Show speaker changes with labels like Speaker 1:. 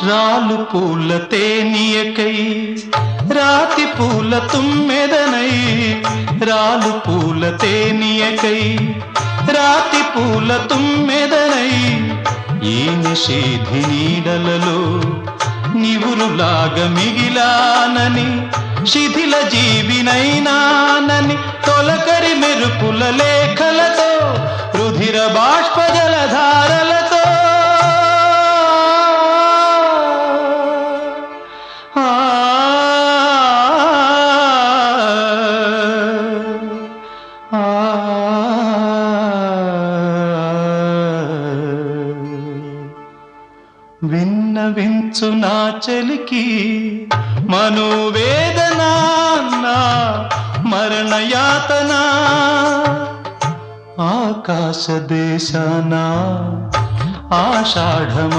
Speaker 1: రాలు పూల తేనియకై రాతి పూల తుమ్మెదనై రాలు పూల తేనియకై రాతి పూల తుమ్మెదనై ఈ నిషేధి నీడలలో నివురులాగా మిగిలానని శిథిల జీవినైనానని తొలకరి మెరుపుల లేఖలతో రుధిర బాష్ప జలధారలతో విన్నవించు నా చలికి మనోవేదన మరణయాతన ఆకాశ దేశాన ఆషాఢమా